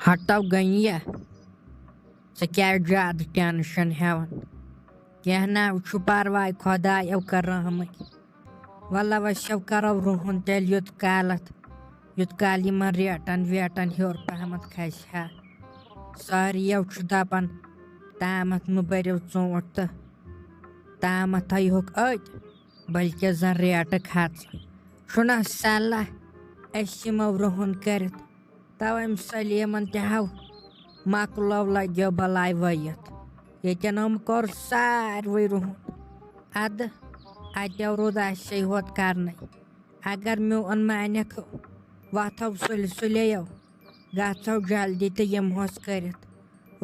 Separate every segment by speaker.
Speaker 1: हटो गैया क्या ज्यादा टेंशन हेवन कहना परवाय खुदायव कर वल्ला वशव करो रुहन तेल युत काल यमन रेटन वेटन हेर पहमत खस हा सारियों दपान तामत म बरियो चोट तो तामत थोक अत बल्कि जन रेट खच शुना सलाह यमो रुहन कर तवे सलीमन तव मकलो लगो बलाय वयत यम कोर सारवे रुहन अद अतो रुद अशे होत करन अगर मोन मानक वथो सुलियो गो जल्दी तो यमोस कर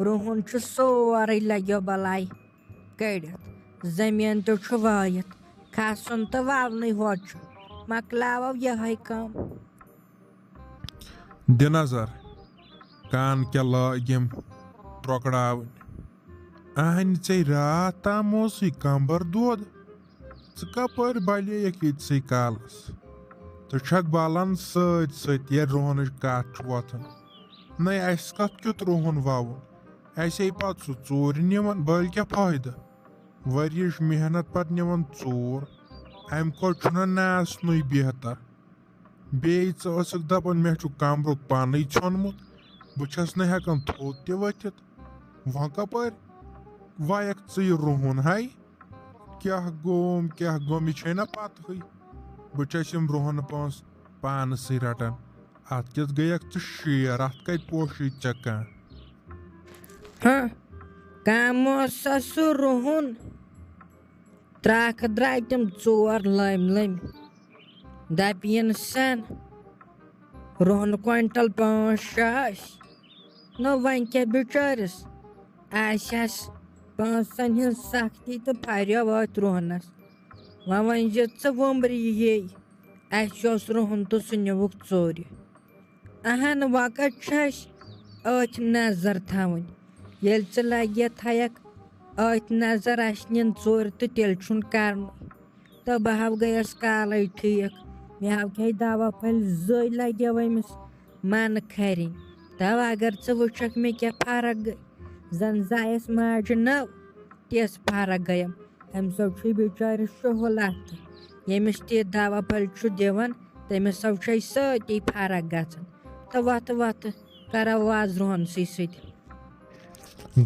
Speaker 1: रुहन सोरे लगो बलाय कड़ जमीन तो वायत खसन तो ववन होत मकलावो यह कम
Speaker 2: दिनजर कान क्या लगिम ट्रकड़ावन अहन ऐ रात ताम कंबर दोद कपर बलियक ये कालस तो छक बालन सत ये रोहन कत वोथन न अस कत क्युत रोहन ववन असे पे सह चोर निवन बल क्या फायदा वरिश मेहनत पे निवन चोर अम खोत नासन बेहतर बेक दपान मे कमरुक पान छोनमुत बस नकान थोद त वथित वह कपर वयक यह रोहन हाय क्या गोम यह ना पत बस रोहन पान सी रटान अत कस गयक शेर अत कत पोशी चे
Speaker 1: कम सु रोहन त्रख द्राय तम चोर लम दपन सन रोहन क्विंटल 5 न वन क्या बिचारिस आस पांचन हज सख्ती तो फरियो वत रोहनस वन वोम्बरी ये अस रोहन तो सह निवुक चोर अहन वक़्त अथ नजर थवन ये लगे थक अथ नजर अस नीन चोर तो तेल कर तो बह गयस काल ठीक मे हाव खे दवा फल जय लगे अमिस मन खर तब अगर वुक मे क्या फर्क गई जन जायस माज नव तिस फर्क गयम अम बिचार शुहल अत यमिस ते दवा फल दिवान तमिस सती फर्क गन तो वत करो वाज रोहन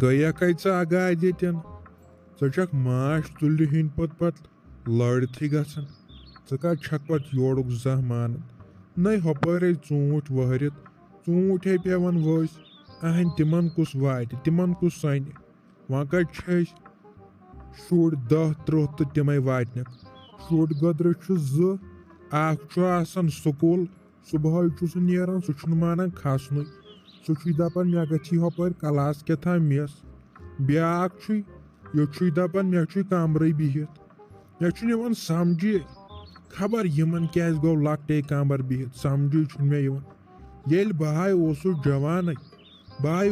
Speaker 2: गया अगाद ये चक माश तुल हिंद पत लड़थी गन कत छक पे योड़ुक जह मान न हपर चूट वहरित चूट हे पेवन वस अहन तिमन कुस वात तिमन कुस सन वह कत शुर 10-30 तो तमें वातन शुर गदर ज़ स्कूल सुबह नीरान सह माना खसन सह दपान मे गि हपर क्लास क्या था मिस ब्याक ये दपान मे कमर बिहित मे निवन समझी खबर यमन क्या गो लकटे कमर बिहित समझी मे ये बहाय जवान बहाय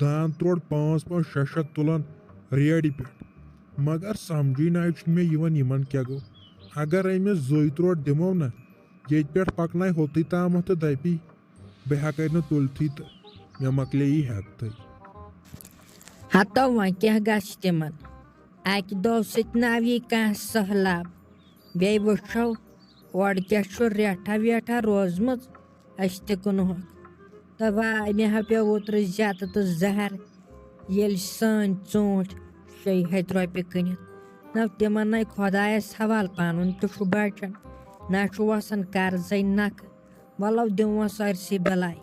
Speaker 2: दान त्रोड़ 5-5-6 तुलान रेड पे मगर समझी ना मे यमन क्या गो अगर अमिस जोई त्रोड़ दिमो ना ये पे पकन होत ताम तो दपी बह हेक न तुलथी तो मे मकले हेकत
Speaker 1: हतो वह क्या गमन अक दो सव यी कह सहलाब बे वो और क्या रेठा वेठा रोजम तुनह तो वाय मे हा पे ओतर जत तो जहर ये सन चूट 6 रोपये कनित न तिमन न खुदायस हवाल पान तो बचन ना वसान कर्ज नक वलो दिमो सरसी बलाय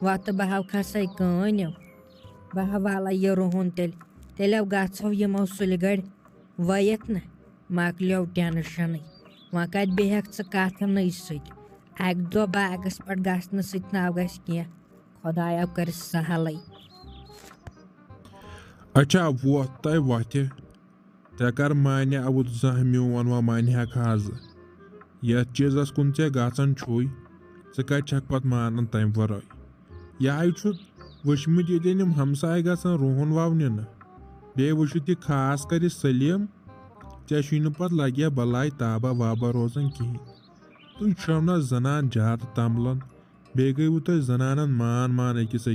Speaker 1: वत बह खसै कनो बह वाला ये रोहन तेल गो यमो सुलगड़ वयत न मकलो टेंशन वह कत बेहक कथन अक दो बागस पे गसन सव कह खुदाया कर सहल
Speaker 2: अच्छा वो तय वथ ते कर माने अवुत जह मोन व मान हज ये चीज़स कुन ऐ गन छुई कत छक पत मान तम वर यह वुचमुत ये हमसाय गसन रोहन ववन बे वुचित यह खास कर सलीम ऐ पे लगे बलाय ताबा वाबा रोजान कहें तुम छो ना जनान ज्यादा तमलन बे गई तुम जनानन मान अकिस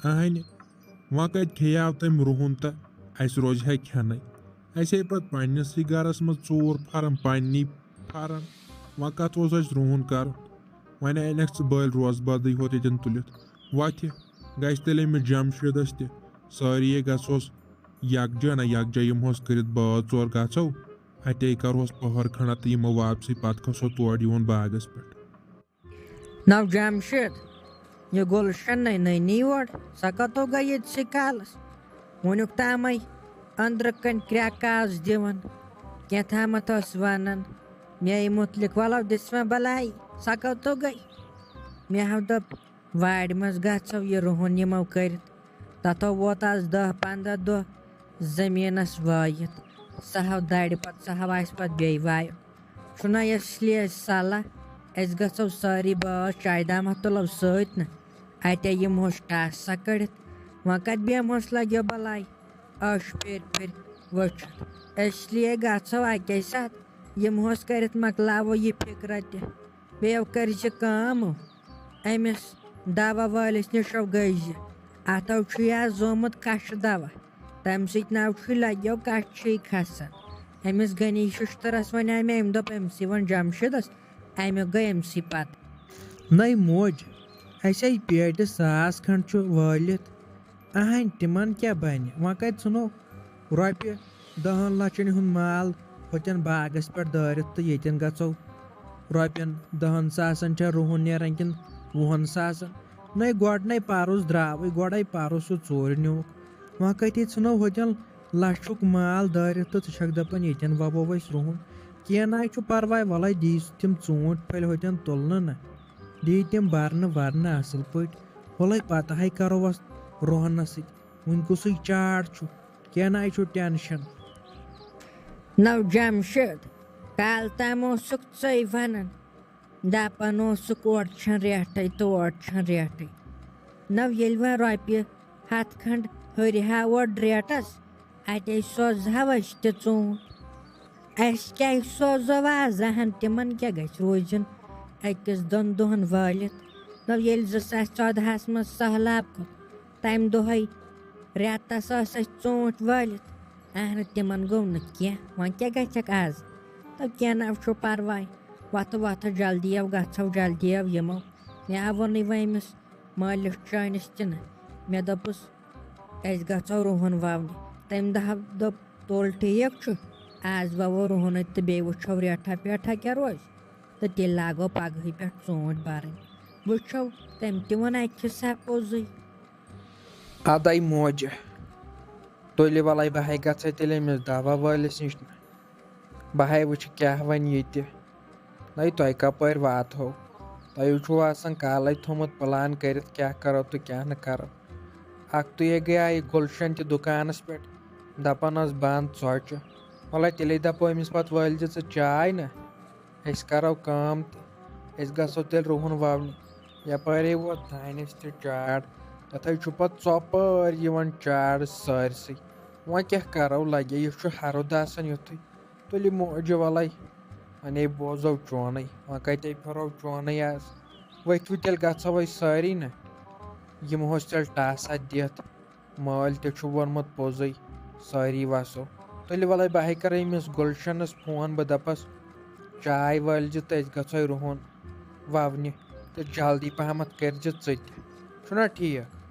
Speaker 2: अहन वह कत खेव तम रुहन तो अस रोज है खेन अस पे पन्नस गरस मज 4 फार्म पन्नी फार्म वह कत रुहन कर वन अनक बल रोज बद होत ये तुलित वथ गस तेल अमिस जमशेदस तह सारी गसोस यकजा ना यकजा यमोस कर बाज 4 गो अटे करोस पहर खंड तो यमो वापसी पत खसो तोड़ योन बागस पे
Speaker 1: नव जमशेद ये गुलशन नई और सा कतो गई ये कालस वनुक ताम अंदर कन क्रकास दिवन कैथामत वन मे मुतलिक वलो दिसवा बलाई सा कतो गई मे हाव दप वाड़ मज गो ये रुहन यमो कर तथो वोत आज 10-15 दह जमीनस वायत सह हाव दाड़ पत सह हाव पे बे वायो छुना इसलिए सलाह अस गो सारी बाज चाय दामा तुलो सत न अटे यमोस टास सा कड़ित वह कत बेमोस लगे बलाई अश फिर वुचित इसलिए गो अके साथ यमोस कर मकलावो ये फिक्र तह बेव कर अमिस दवा वालिस नशो गई अतो जोमुत कश दवा तम सत लगो कश खसान अमिस गनी शुश्तरस वन अमे अम दोप अमसी वन जमशेदस अमुक गई अमसी पत
Speaker 3: नई मोज अस पेट 1,000 खंड वालित अहन तिमन क्या बन वह कत सुनो रोपये 10 लक्षन हुंद माल होतन बागस पे दारित तो यन गो रोपयन 10 सासन रुहन नेरान किन 20 सासन नई गोडन पारुस द्राव गोड़ पारुस सह चोर नुक वह कत सुनो होतन लक्षुक माल दारित तो छक दपान यन वबो अस रुहन कह ना परवाय वल दी तम चूंट फल होतन तुलन ना दी तम बरन वरन असल पे वल पता करो रोहन वन कुस चाड़ कह ना टेंशन
Speaker 1: नव जमशेद काल तम वन दपान ओर रेट तोड़ रेट नव ये वह रोपये 100 खंड हर ओर रेटस अटे सोजा चूंट अस क्या सोजो वजहन तिमन क्या रोजन अकिस 2 दोहन वालित नव ये 2014 मज सहलाब खो तम दोह रेतस चूंट वालित अहन तिमन गो न वह क्या गक आज तो क्या ना परवाय वथ जल्दी गो जल्दी यमो मे वोन वमिस मालिक चानिस तन मे दोपस अस गो रुहन ववने तम दोप तुल ठीक आज ववो रुहन तो बे वो रेठा पेठा क्या रोज तो तेल लागो पगह पे चूंट बरन वो तम तन अखिसा पोज
Speaker 3: अदई मोज तुल वल बह गई तेल अमिस दवा वालिस नश बह वुच क्या वन ये नई तुह कपर वातो तुम काल थोमुत प्लान कर क्या करो तो क्या न करो अख तो ये गया गुलशन त दुकानस पे दपान बंद चौच वल तेल दपो अमिस पे वल ज चाय ना अस करो काम तो गो तेल रुहन ववने यपर वो दानस चाड़ तथे पे चौपर चाड़ सारसी वह क्या करो लगे यह हरुद युथ तुल मोज वल वने बोजो चोन वह कत फिरो चोन आज वथु तेल गो सारी ना यमोस तेल टासा दिथ माल तोनमुत पोज सारी वसो तुल वल बह कर अमिस गुलशनस फोन बह दपस चाय वल तो गो रुहन ववने तो जल्दी पहमत कर छुना ठीक।